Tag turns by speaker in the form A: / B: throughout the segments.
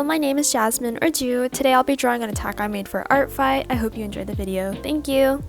A: my name is Jasmine or Ju. Today I'll be drawing an attack I made for Artfight. I hope you enjoyed the video. Thank you!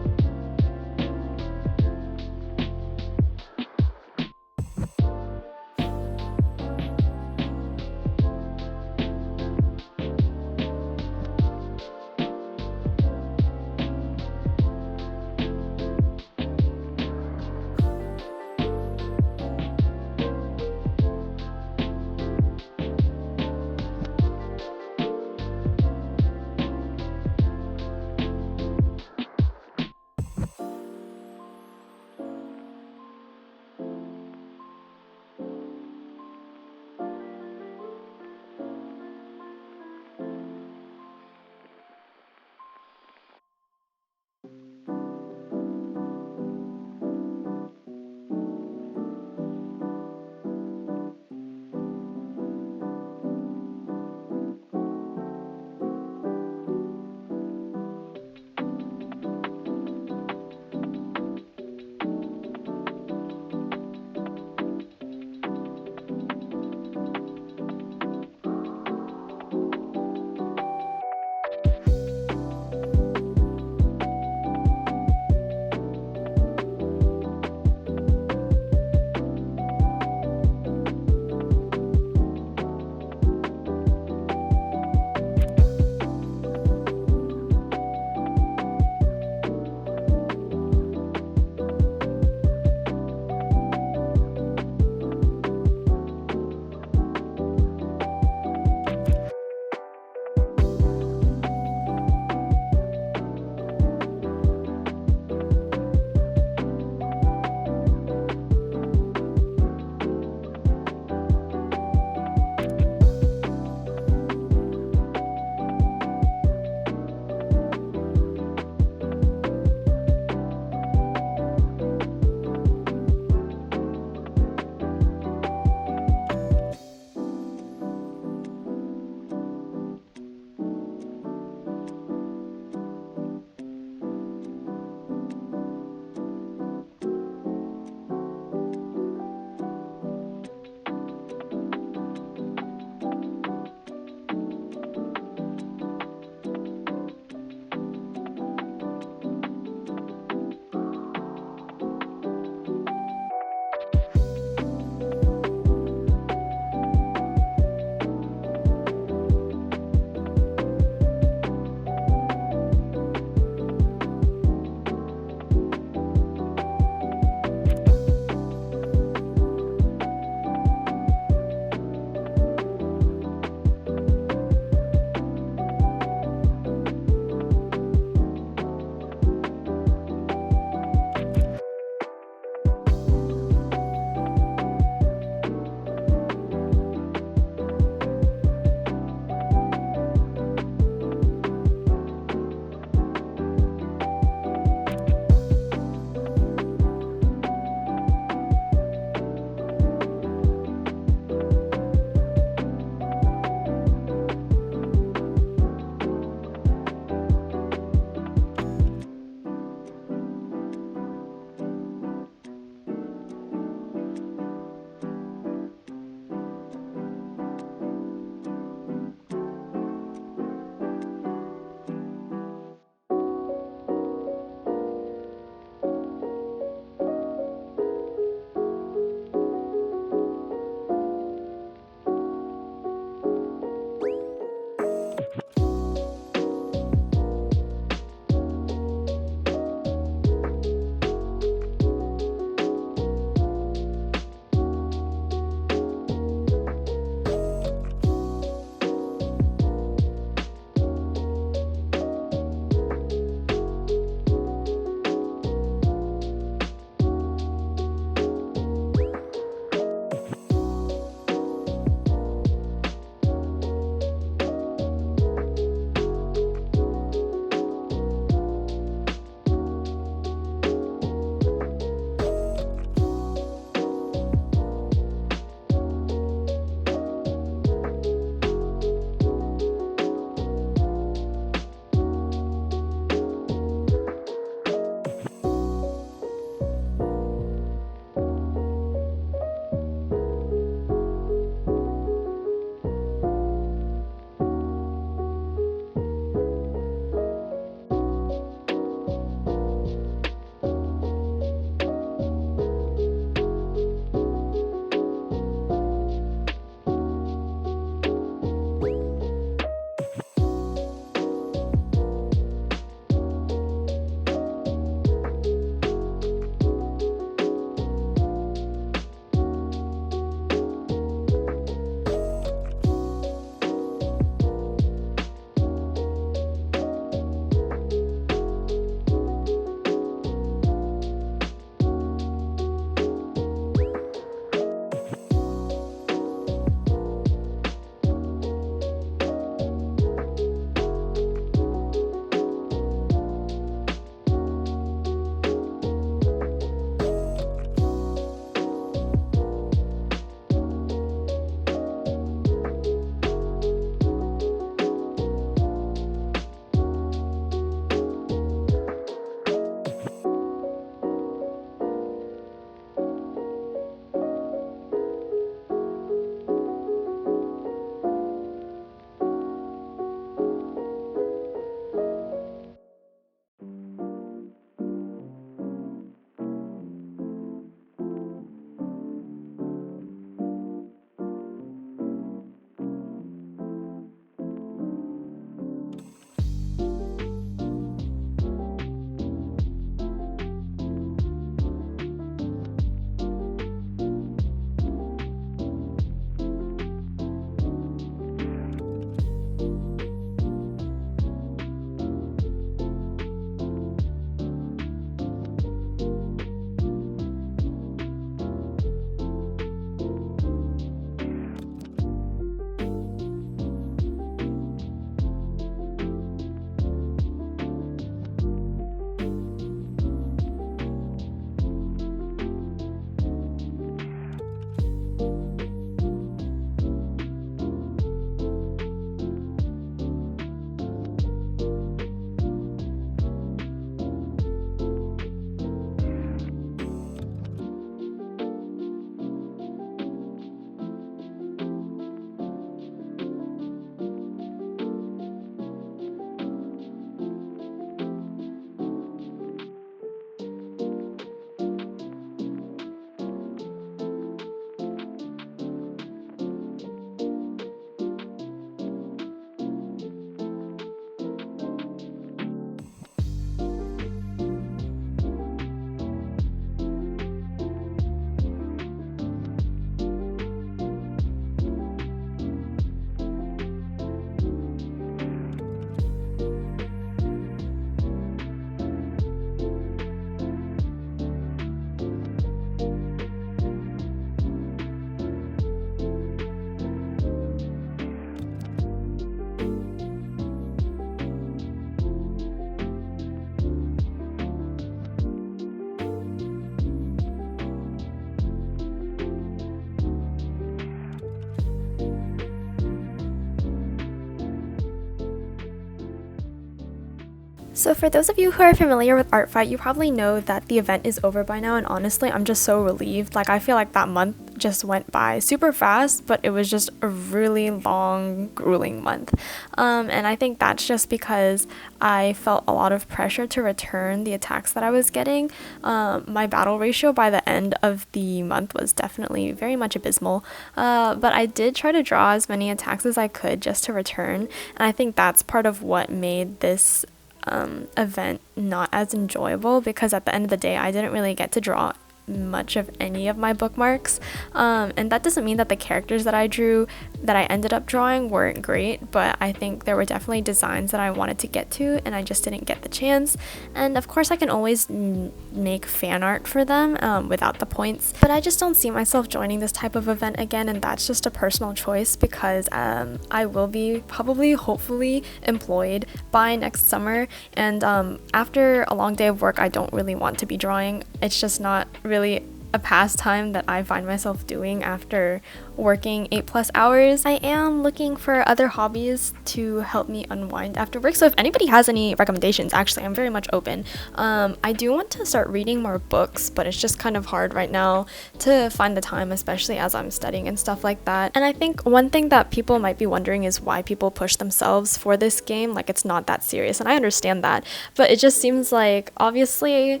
A: So for those of you who are familiar with Artfight, you probably know that the event is over by now, and honestly, I'm just so relieved. Like, I feel like that month just went by super fast, but it was just a really long, grueling month. And I think that's just because I felt a lot of pressure to return the attacks that I was getting. My battle ratio by the end of the month was definitely very much abysmal, but I did try to draw as many attacks as I could just to return, and I think that's part of what made this event not as enjoyable, because at the end of the day I didn't really get to draw much of any of my bookmarks, and that doesn't mean that the characters that I drew that I ended up drawing weren't great, but I think there were definitely designs that I wanted to get to and I just didn't get the chance. And of course I can always make fan art for them without the points, but I just don't see myself joining this type of event again, and that's just a personal choice, because I will be probably, hopefully, employed by next summer, and after a long day of work I don't really want to be drawing. It's just not really a pastime that I find myself doing after working 8+ hours. I am looking for other hobbies to help me unwind after work, so if anybody has any recommendations, actually I'm very much open. I do want to start reading more books, but it's just kind of hard right now to find the time, especially as I'm studying and stuff like that. And I think one thing that people might be wondering is why people push themselves for this game. Like, it's not that serious, and I understand that, but it just seems like, obviously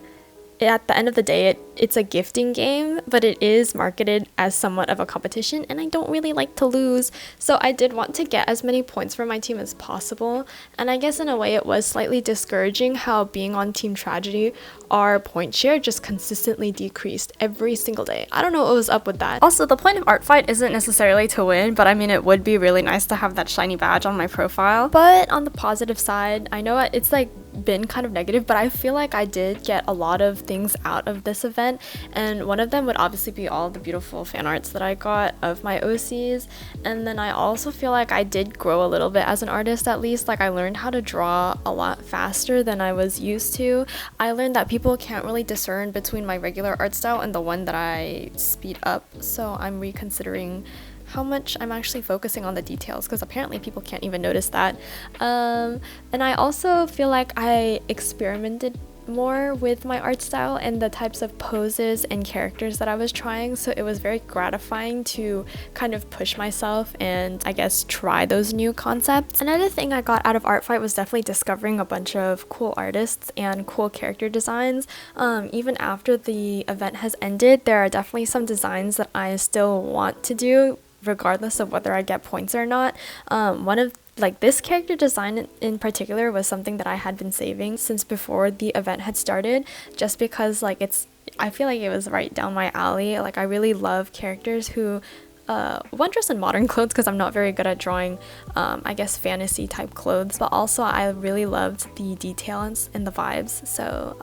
A: at the end of the day, it's a gifting game, but it is marketed as somewhat of a competition, and I don't really like to lose, so I did want to get as many points for my team as possible. And I guess in a way it was slightly discouraging how, being on Team Tragedy, our point share just consistently decreased every single day. I don't know what was up with that. Also, the point of Artfight isn't necessarily to win, but I mean, it would be really nice to have that shiny badge on my profile. But on the positive side, I know it's like been kind of negative, but I feel like I did get a lot of things out of this event, and one of them would obviously be all the beautiful fan arts that I got of my OCs. And then I also feel like I did grow a little bit as an artist, at least. Like, I learned how to draw a lot faster than I was used to. I learned that people can't really discern between my regular art style and the one that I speed up, so I'm reconsidering how much I'm actually focusing on the details, because apparently people can't even notice that. And I also feel like I experimented more with my art style and the types of poses and characters that I was trying, so it was very gratifying to kind of push myself and, I guess, try those new concepts. Another thing I got out of Artfight was definitely discovering a bunch of cool artists and cool character designs. Even after the event has ended, there are definitely some designs that I still want to do, regardless of whether I get points or not. One of this character design in particular was something that I had been saving since before the event had started, just because I feel like it was right down my alley. Like, I really love characters who one, dress in modern clothes, because I'm not very good at drawing I guess fantasy type clothes, but also I really loved the details and the vibes, so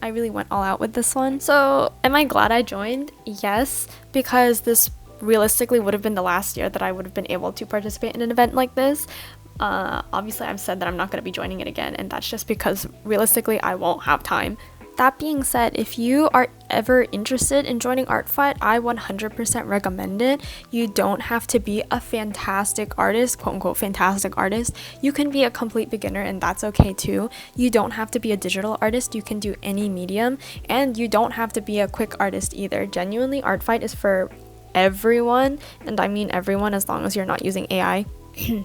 A: I really went all out with this one. So am I glad I joined? Yes, because this realistically would have been the last year that I would have been able to participate in an event like this. Obviously I've said that I'm not going to be joining it again, and that's just because realistically I won't have time. That being said, if you are ever interested in joining Artfight, I 100% recommend it. You don't have to be a fantastic artist, quote unquote fantastic artist. You can be a complete beginner, and that's okay too. You don't have to be a digital artist. You can do any medium, and you don't have to be a quick artist either. Genuinely, Artfight is for everyone, and I mean everyone, as long as you're not using AI.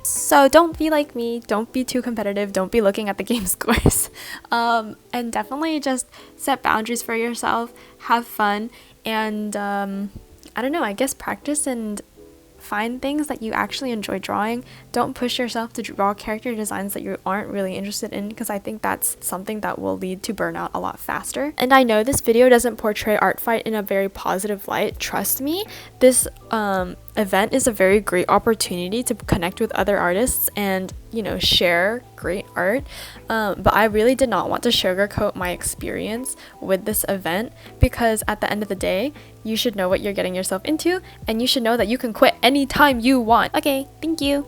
A: So don't be like me, don't be too competitive, don't be looking at the game scores, and definitely just set boundaries for yourself, have fun, and I don't know, I guess practice and find things that you actually enjoy drawing. Don't push yourself to draw character designs that you aren't really interested in, because I think that's something that will lead to burnout a lot faster. And I know this video doesn't portray Artfight in a very positive light. Trust me, this event is a very great opportunity to connect with other artists and, you know, share great art, but I really did not want to sugarcoat my experience with this event, because at the end of the day, you should know what you're getting yourself into, and you should know that you can quit anytime you want. Okay, thank you.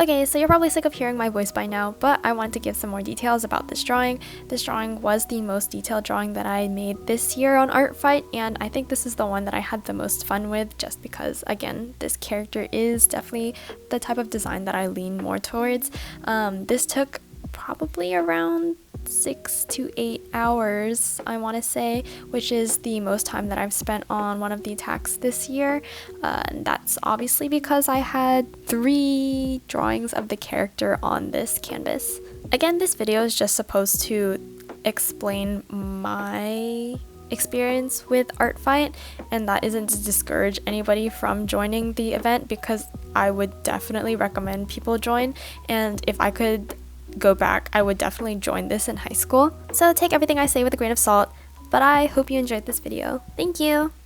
A: Okay, so you're probably sick of hearing my voice by now, but I want to give some more details about this drawing. This drawing was the most detailed drawing that I made this year on artfight, and I think this is the one that I had the most fun with, just because, again, this character is definitely the type of design that I lean more towards. This took probably around 6 to 8 hours, I want to say, which is the most time that I've spent on one of the attacks this year. And that's obviously because I had 3 drawings of the character on this canvas. Again, this video is just supposed to explain my experience with artfight, and that isn't to discourage anybody from joining the event, because I would definitely recommend people join, and if I could go back, I would definitely join this in high school. So take everything I say with a grain of salt, but I hope you enjoyed this video. Thank you!